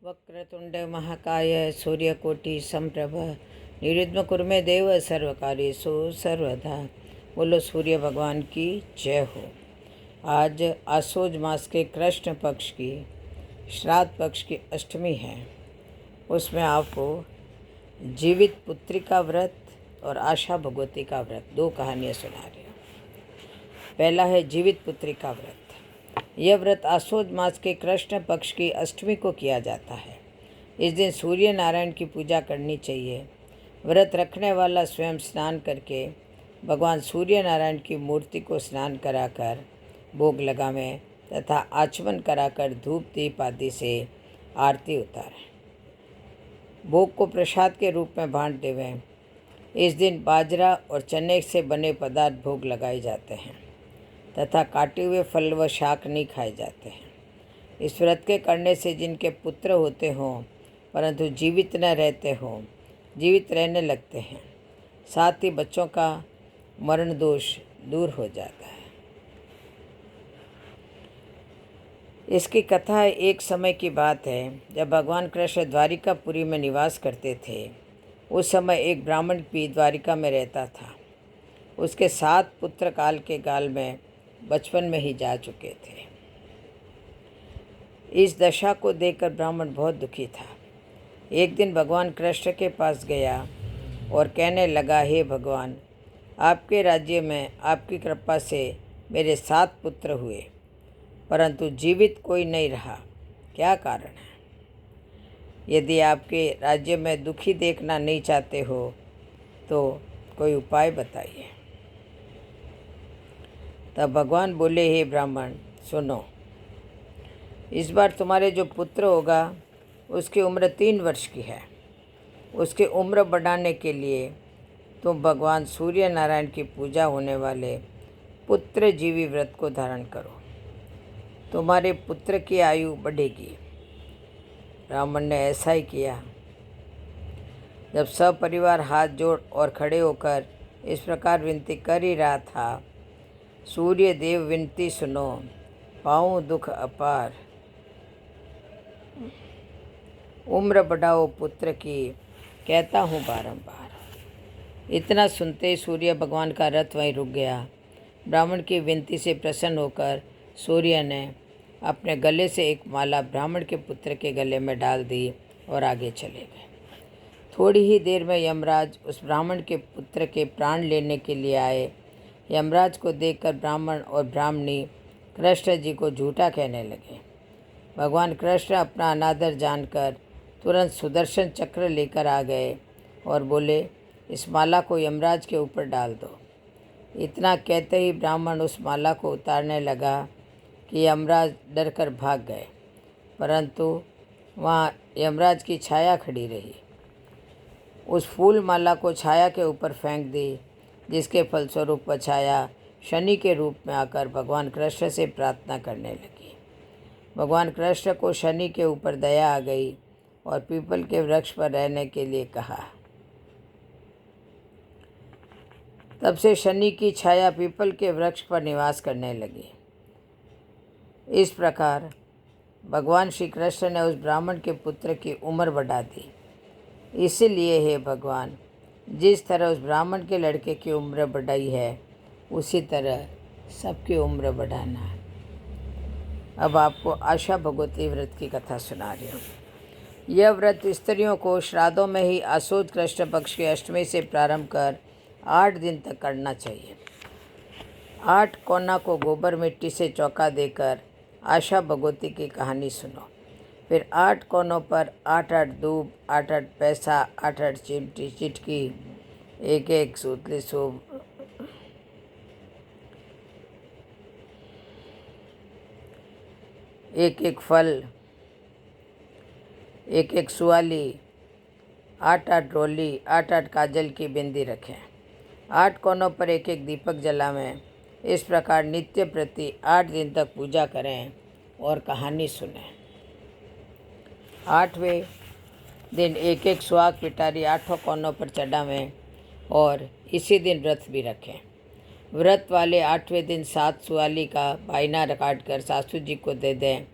वक्रतुंड महाकाय सूर्यकोटि समप्रभ निर्विघ्नं कुरु मे देव सर्वकार्येषु सर्वदा। बोलो सूर्य भगवान की जय हो। आज आसोज मास के कृष्ण पक्ष की श्राद्ध पक्ष की अष्टमी है। उसमें आपको जीवित पुत्री का व्रत और आशा भगवती का व्रत दो कहानियाँ सुना रही हूँ। पहला है जीवित पुत्री का व्रत। यह व्रत आसोज मास के कृष्ण पक्ष की अष्टमी को किया जाता है। इस दिन सूर्य नारायण की पूजा करनी चाहिए। व्रत रखने वाला स्वयं स्नान करके भगवान सूर्य नारायण की मूर्ति को स्नान कराकर भोग लगावें तथा आचमन कराकर धूप दीप आदि से आरती उतारें। भोग को प्रसाद के रूप में बांट देवें। इस दिन बाजरा और चने से बने पदार्थ भोग लगाए जाते हैं तथा काटे हुए फल व शाक नहीं खाए जाते हैं। इस व्रत के करने से जिनके पुत्र होते हों परंतु जीवित न रहते हों, जीवित रहने लगते हैं, साथ ही बच्चों का मरण दोष दूर हो जाता है। इसकी कथा एक समय की बात है जब भगवान कृष्ण द्वारिकापुरी में निवास करते थे। उस समय एक ब्राह्मण भी द्वारिका में रहता था। उसके 7 पुत्र काल के गाल में बचपन में ही जा चुके थे। इस दशा को देखकर ब्राह्मण बहुत दुखी था। एक दिन भगवान कृष्ण के पास गया और कहने लगा, हे भगवान, आपके राज्य में आपकी कृपा से मेरे 7 पुत्र हुए परंतु जीवित कोई नहीं रहा, क्या कारण है? यदि आपके राज्य में दुखी देखना नहीं चाहते हो तो कोई उपाय बताइए। तब भगवान बोले, हे ब्राह्मण, सुनो, इस बार तुम्हारे जो पुत्र होगा उसकी उम्र 3 वर्ष की है। उसकी उम्र बढ़ाने के लिए तुम भगवान सूर्य नारायण की पूजा होने वाले पुत्र जीवी व्रत को धारण करो, तुम्हारे पुत्र की आयु बढ़ेगी। ब्राह्मण ने ऐसा ही किया। जब सब परिवार हाथ जोड़ और खड़े होकर इस प्रकार विनती कर ही रहा था, सूर्य देव विनती सुनो, पाऊँ दुख अपार, उम्र बढ़ाओ पुत्र की, कहता हूँ बारंबार। इतना सुनते ही सूर्य भगवान का रथ वहीं रुक गया। ब्राह्मण की विनती से प्रसन्न होकर सूर्य ने अपने गले से एक माला ब्राह्मण के पुत्र के गले में डाल दी और आगे चले गए। थोड़ी ही देर में यमराज उस ब्राह्मण के पुत्र के प्राण लेने के लिए आए। यमराज को देखकर ब्राह्मण और ब्राह्मणी कृष्ण जी को झूठा कहने लगे। भगवान कृष्ण अपना अनादर जानकर तुरंत सुदर्शन चक्र लेकर आ गए और बोले, इस माला को यमराज के ऊपर डाल दो। इतना कहते ही ब्राह्मण उस माला को उतारने लगा कि यमराज डर कर भाग गए, परंतु वहाँ यमराज की छाया खड़ी रही। उस फूल माला को छाया के ऊपर फेंक दी, जिसके फलस्वरूप वह छाया शनि के रूप में आकर भगवान कृष्ण से प्रार्थना करने लगी। भगवान कृष्ण को शनि के ऊपर दया आ गई और पीपल के वृक्ष पर रहने के लिए कहा। तब से शनि की छाया पीपल के वृक्ष पर निवास करने लगी। इस प्रकार भगवान श्री कृष्ण ने उस ब्राह्मण के पुत्र की उम्र बढ़ा दी। इसीलिए हे भगवान, जिस तरह उस ब्राह्मण के लड़के की उम्र बढ़ाई है उसी तरह सबकी उम्र बढ़ाना। अब आपको आशा भगवती व्रत की कथा सुना रही हूँ। यह व्रत स्त्रियों को श्राद्धों में ही आसोज कृष्ण पक्ष की अष्टमी से प्रारंभ कर 8 दिन तक करना चाहिए। 8 कोना को गोबर मिट्टी से चौका देकर आशा भगवती की कहानी सुनो। फिर 8 कोनों पर 8-8 दूब, 8-8 पैसा, 8-8 चिमटी चिटकी, 1-1 सूतली सूप, 1-1 फल, 1-1 सुआली, 8-8 रोली, 8-8 काजल की बिंदी रखें। 8 कोनों पर 1-1 दीपक जलावें। इस प्रकार नित्य प्रति 8 दिन तक पूजा करें और कहानी सुनें। 8वें दिन 1-1 सुहाग पिटारी 8 कोनों पर चढ़ावें और इसी दिन व्रत भी रखें। व्रत वाले 8वें दिन 7 सुआली का बायना काट कर सासू जी को दे दें।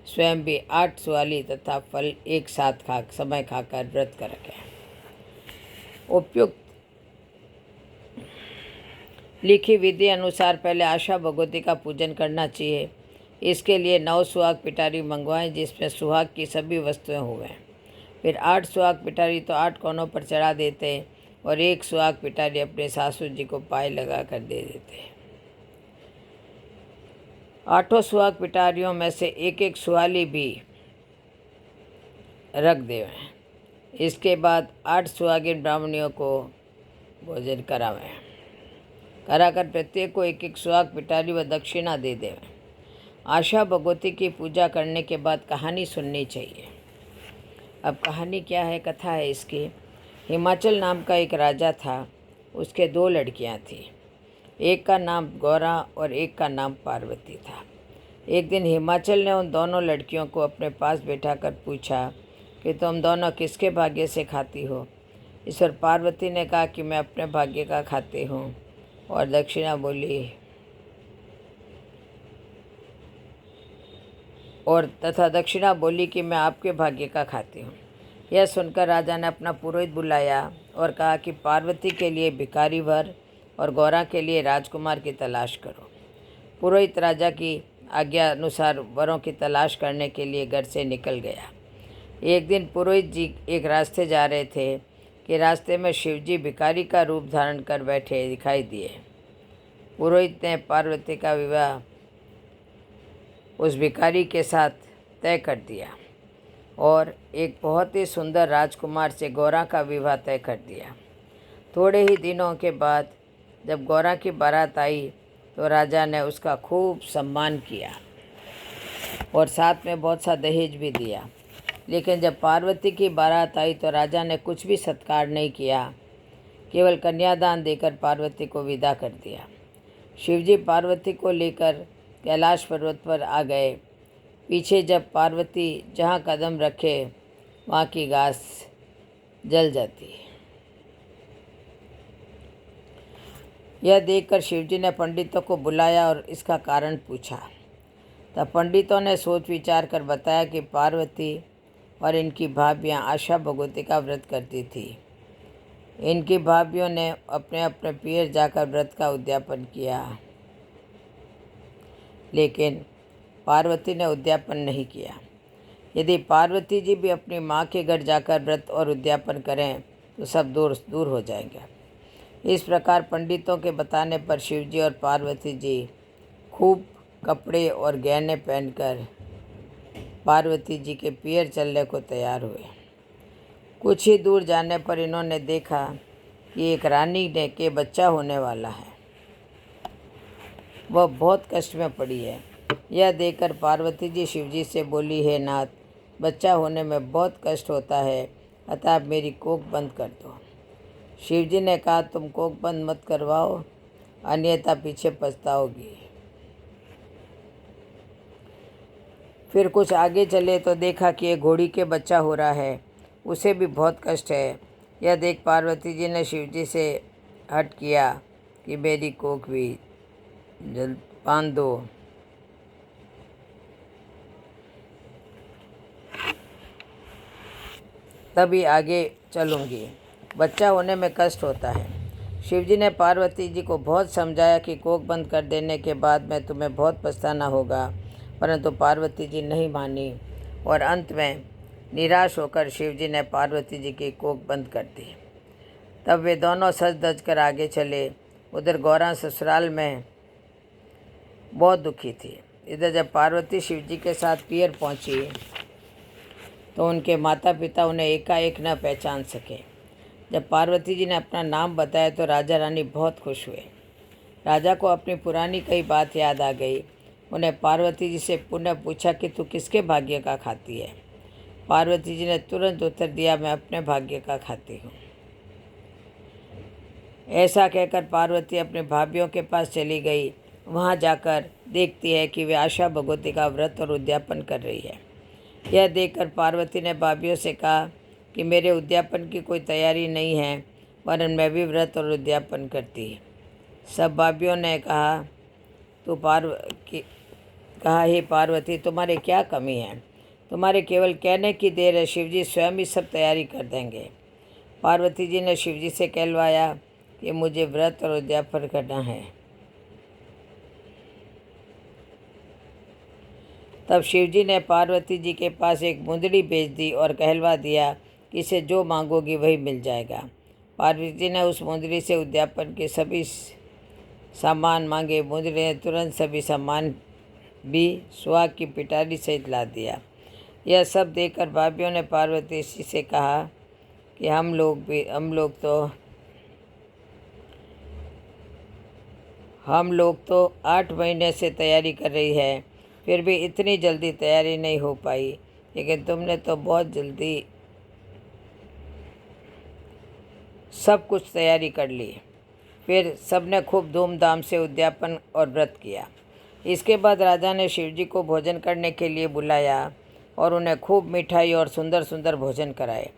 स्वयं भी 8 सुआली तथा फल एक साथ समय खाकर व्रत कर गया। उपयुक्त लिखी विधि अनुसार पहले आशा भगवती का पूजन करना चाहिए। इसके लिए 9 सुहाग पिटारी मंगवाएं जिसमें सुहाग की सभी वस्तुएं हुए। फिर 8 सुहाग पिटारी तो 8 कोनों पर चढ़ा देते और 1 सुहाग पिटारी अपने सासू जी को पाए लगा कर दे देते। 8 सुहाग पिटारियों में से एक एक सुहाली भी रख देवें। इसके बाद 8 सुहागिन ब्राह्मणियों को भोजन करावें। कराकर प्रत्येक को एक एक सुहाग पिटारी व दक्षिणा दे देवें। आशा भगवती की पूजा करने के बाद कहानी सुननी चाहिए। अब कहानी क्या है, कथा है इसकी। हिमाचल नाम का एक राजा था। उसके 2 लड़कियां थीं। एक का नाम गौरा और एक का नाम पार्वती था। एक दिन हिमाचल ने उन दोनों लड़कियों को अपने पास बैठाकर पूछा कि तुम दोनों किसके भाग्य से खाती हो। इस पर पार्वती ने कहा कि मैं अपने भाग्य का खाती हूँ और दक्षिणा बोली कि मैं आपके भाग्य का खाती हूँ। यह सुनकर राजा ने अपना पुरोहित बुलाया और कहा कि पार्वती के लिए भिखारी वर और गौरा के लिए राजकुमार की तलाश करो। पुरोहित राजा की आज्ञा अनुसार वरों की तलाश करने के लिए घर से निकल गया। एक दिन पुरोहित जी एक रास्ते जा रहे थे कि रास्ते में शिवजी भिखारी का रूप धारण कर बैठे दिखाई दिए। पुरोहित ने पार्वती का विवाह उस भिखारी के साथ तय कर दिया और एक बहुत ही सुंदर राजकुमार से गौरा का विवाह तय कर दिया। थोड़े ही दिनों के बाद जब गौरा की बारात आई तो राजा ने उसका खूब सम्मान किया और साथ में बहुत सा दहेज भी दिया। लेकिन जब पार्वती की बारात आई तो राजा ने कुछ भी सत्कार नहीं किया, केवल कन्यादान देकर पार्वती को विदा कर दिया। शिवजी पार्वती को लेकर कैलाश पर्वत पर आ गए। पीछे जब पार्वती जहाँ कदम रखे वहाँ की घास जल जाती। यह देखकर शिवजी ने पंडितों को बुलाया और इसका कारण पूछा। तब पंडितों ने सोच विचार कर बताया कि पार्वती और इनकी भाभियाँ आशा भगवती का व्रत करती थी। इनकी भाभियों ने अपने अपने पियर जाकर व्रत का उद्यापन किया, लेकिन पार्वती ने उद्यापन नहीं किया। यदि पार्वती जी भी अपनी माँ के घर जाकर व्रत और उद्यापन करें तो सब दूर हो जाएंगे। इस प्रकार पंडितों के बताने पर शिवजी और पार्वती जी खूब कपड़े और गहने पहनकर पार्वती जी के पियर चलने को तैयार हुए। कुछ ही दूर जाने पर इन्होंने देखा कि एक रानी के बच्चा होने वाला है। वह बहुत कष्ट में पड़ी है। यह देखकर पार्वती जी शिवजी से बोली, हे नाथ, बच्चा होने में बहुत कष्ट होता है, अतः आप मेरी कोख बंद कर दो। शिवजी ने कहा, तुम कोख बंद मत करवाओ, अन्यथा पीछे पछताओगी। फिर कुछ आगे चले तो देखा कि एक घोड़ी के बच्चा हो रहा है, उसे भी बहुत कष्ट है। यह देख पार्वती जी ने शिवजी से हट किया कि मेरी कोख भी जल्द बांध दो। तभी आगे चलूँगी, बच्चा होने में कष्ट होता है। शिवजी ने पार्वती जी को बहुत समझाया कि कोख बंद कर देने के बाद में तुम्हें बहुत पछताना होगा, परंतु पार्वती जी नहीं मानी और अंत में निराश होकर शिवजी ने पार्वती जी की कोख बंद कर दी। तब वे दोनों सज धज कर आगे चले। उधर गौरा ससुराल में बहुत दुखी थी। इधर जब पार्वती शिवजी के साथ पियर पहुंची तो उनके माता पिता उन्हें एकाएक न पहचान सके। जब पार्वती जी ने अपना नाम बताया तो राजा रानी बहुत खुश हुए। राजा को अपनी पुरानी कई बात याद आ गई। उन्हें पार्वती जी से पुनः पूछा कि तू किसके भाग्य का खाती है। पार्वती जी ने तुरंत उत्तर दिया, मैं अपने भाग्य का खाती हूँ। ऐसा कहकर पार्वती अपने भाभियों के पास चली गई। वहाँ जाकर देखती है कि वे आशा भगवती का व्रत और उद्यापन कर रही है। यह देखकर पार्वती ने भाभियों से कहा कि मेरे उद्यापन की कोई तैयारी नहीं है, वरन मैं भी व्रत और उद्यापन करती। सब भाभियों ने कहा, हे पार्वती, तुम्हारे क्या कमी है, तुम्हारे केवल कहने की देर है, शिवजी स्वयं ही सब तैयारी कर देंगे। पार्वती जी ने शिवजी से कहलवाया कि मुझे व्रत और उद्यापन करना है। तब शिवजी ने पार्वती जी के पास एक मुंदड़ी भेज दी और कहलवा दिया कि इसे जो मांगोगी वही मिल जाएगा। पार्वती जी ने उस मुंदड़ी से उद्यापन के सभी सामान मांगे। मुंदड़ी ने तुरंत सभी सामान भी सुहाग की पिटारी सहित ला दिया। यह सब देखकर भाभीयों ने पार्वती जी से कहा कि हम लोग तो 8 महीने से तैयारी कर रही है, फिर भी इतनी जल्दी तैयारी नहीं हो पाई, लेकिन तुमने तो बहुत जल्दी सब कुछ तैयारी कर ली। फिर सबने खूब धूमधाम से उद्यापन और व्रत किया। इसके बाद राजा ने शिवजी को भोजन करने के लिए बुलाया और उन्हें खूब मिठाई और सुंदर सुंदर भोजन कराए।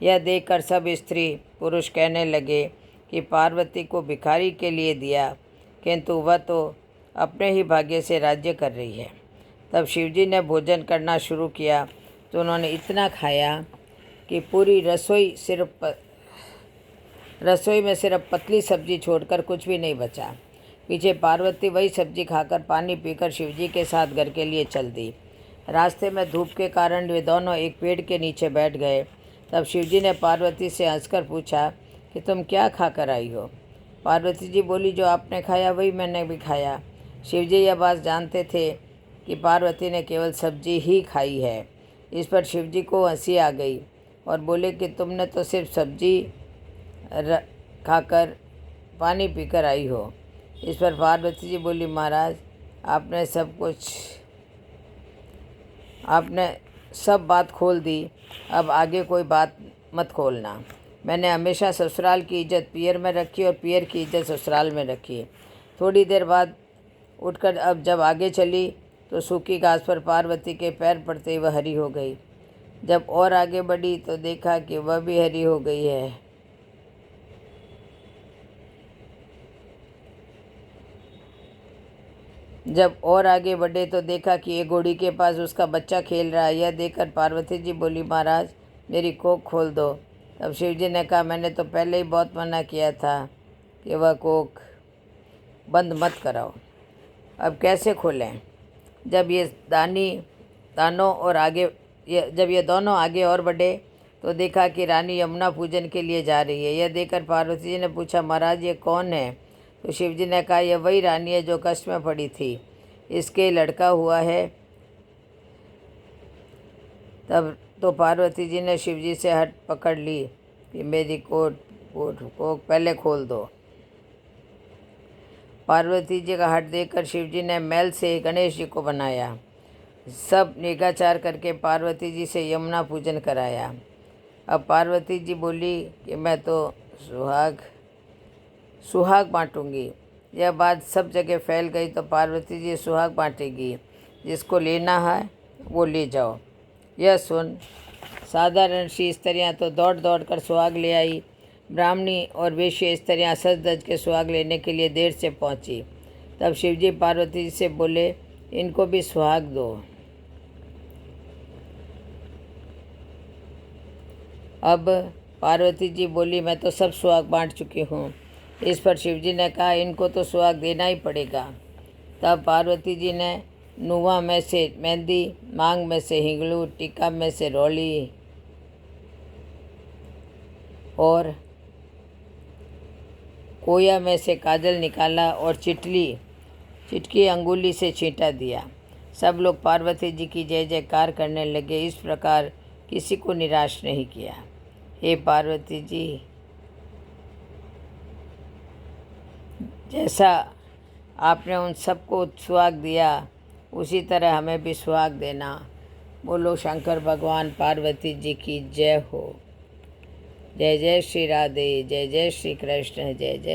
यह देखकर सब स्त्री पुरुष कहने लगे कि पार्वती को भिखारी के लिए दिया, किंतु वह तो अपने ही भाग्य से राज्य कर रही है। तब शिवजी ने भोजन करना शुरू किया तो उन्होंने इतना खाया कि पूरी रसोई में सिर्फ पतली सब्जी छोड़कर कुछ भी नहीं बचा। पीछे पार्वती वही सब्जी खाकर पानी पीकर शिवजी के साथ घर के लिए चल दी। रास्ते में धूप के कारण वे दोनों एक पेड़ के नीचे बैठ गए। तब शिवजी ने पार्वती से हंसकर पूछा कि तुम क्या खाकर आई हो? पार्वती जी बोली, जो आपने खाया वही मैंने भी खाया। शिवजी यह बात जानते थे कि पार्वती ने केवल सब्जी ही खाई है। इस पर शिवजी को हंसी आ गई और बोले कि तुमने तो सिर्फ सब्जी खाकर पानी पीकर आई हो। इस पर पार्वती जी बोली, महाराज आपने सब बात खोल दी, अब आगे कोई बात मत खोलना। मैंने हमेशा ससुराल की इज्जत पियर में रखी और पियर की इज्जत ससुराल में रखी। थोड़ी देर बाद उठकर अब जब आगे चली तो सूखी घास पर पार्वती के पैर पड़ते वह हरी हो गई। जब और आगे बढ़ी तो देखा कि वह भी हरी हो गई है। जब और आगे बढ़े तो देखा कि एक घोड़ी के पास उसका बच्चा खेल रहा है। यह देखकर पार्वती जी बोली, महाराज मेरी कोख खोल दो। तब शिवजी ने कहा, मैंने तो पहले ही बहुत मना किया था कि वह कोख बंद मत कराओ, अब कैसे खोलें? जब ये दोनों आगे और बढ़े तो देखा कि रानी यमुना पूजन के लिए जा रही है। यह देखकर पार्वती जी ने पूछा, महाराज ये कौन है? तो शिवजी ने कहा, यह वही रानी है जो कष्ट में पड़ी थी, इसके लड़का हुआ है। तब तो पार्वती जी ने शिवजी से हट पकड़ ली कि मेरी कोख पहले खोल दो। पार्वती जी का हट देखकर शिवजी ने मैल से गणेश जी को बनाया। सब निगाचार करके पार्वती जी से यमुना पूजन कराया। अब पार्वती जी बोली कि मैं तो सुहाग बांटूंगी। यह बात सब जगह फैल गई तो पार्वती जी सुहाग बांटेगी, जिसको लेना है वो ले जाओ। यह सुन साधारण सी स्त्रियाँ तो दौड़ दौड़ कर सुहाग ले आई। ब्राह्मणी और वेश्य स्त्रियाँ सज धज के सुहाग लेने के लिए देर से पहुँची। तब शिवजी पार्वती जी से बोले, इनको भी सुहाग दो। अब पार्वती जी बोली, मैं तो सब सुहाग बांट चुकी हूँ। इस पर शिवजी ने कहा, इनको तो सुहाग देना ही पड़ेगा। तब पार्वती जी ने नुआ में से मेहंदी, मांग में से हिंगलू, टीका में से रोली और कोया में से काजल निकाला और चिटकी अंगुली से छींटा दिया। सब लोग पार्वती जी की जय जयकार करने लगे। इस प्रकार किसी को निराश नहीं किया। हे पार्वती जी, जैसा आपने उन सबको सुहाग दिया उसी तरह हमें भी सुहाग देना। बोलो शंकर भगवान पार्वती जी की जय हो। जय जय श्री राधे, जय जय श्री कृष्ण, जय जय।